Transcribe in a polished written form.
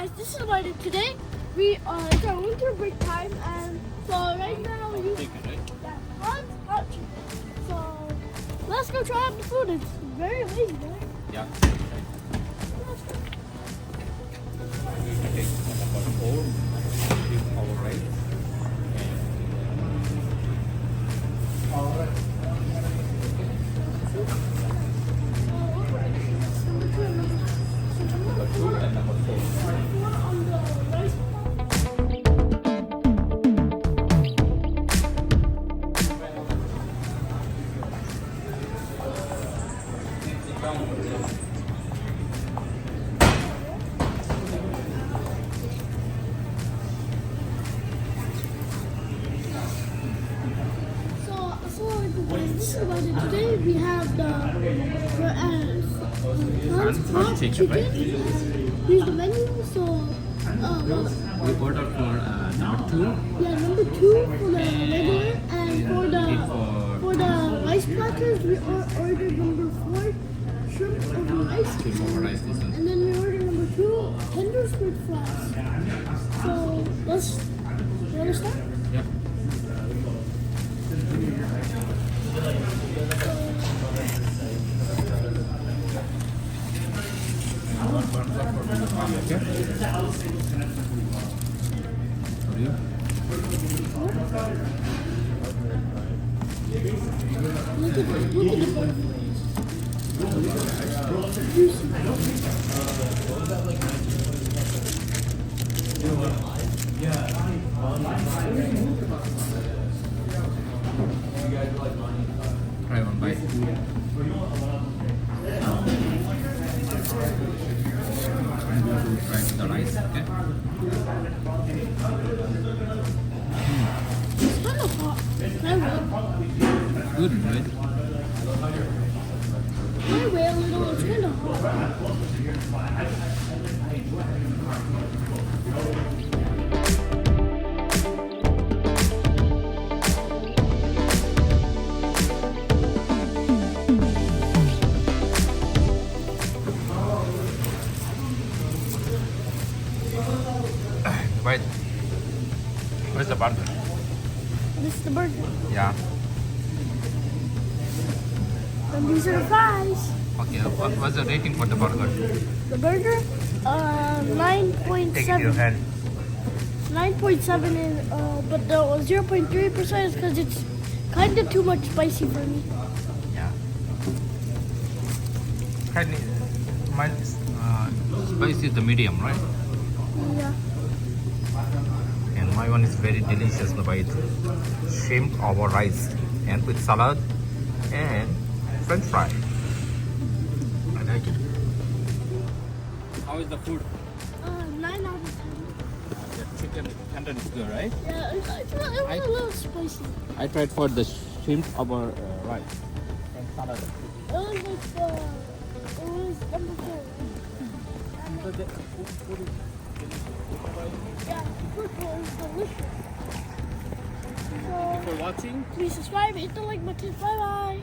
guys, this is about it today. It's our winter break time, and so right now we hot chicken. So let's go try out the food. It's very amazing, right? Yeah. Let's go. Okay, about 4 our rice. Number 2 and number 4. This is about it. Today we have the hot chicken. Here's the menu. So, We ordered for number 2. Yeah, number 2 for the regular, and for the rice platters we ordered number 4 shrimp over rice. Shrimp over rice, this one. And then we ordered number 2 tenders with fries. So you want to start? Yeah. Look at the burger. Try one bite. I'm going to try the rice, okay? It's kind of hot. Good, right? Can I wait a little? It's kind of hot. Wait. Where's the burger? This is the burger. Yeah. And these are the fries. Okay, what's the rating for the burger? The burger, Take it in your 9.7. hand. 9.7 is, but the 0.3% is because it's kind of too much spicy for me. Yeah. Kind of, mine is spicy is the medium, right? Yeah. And my one is very delicious with shrimp over rice and with salad and French fry. I like it. How is the food? 9 out of 10. The chicken tender is good, right? Yeah, it was a little spicy. I tried for the shrimp over rice and salad. It was like it was number 4. So the food is Yeah, the food was delicious. Thank you for watching. Please subscribe, hit the like button. Bye bye.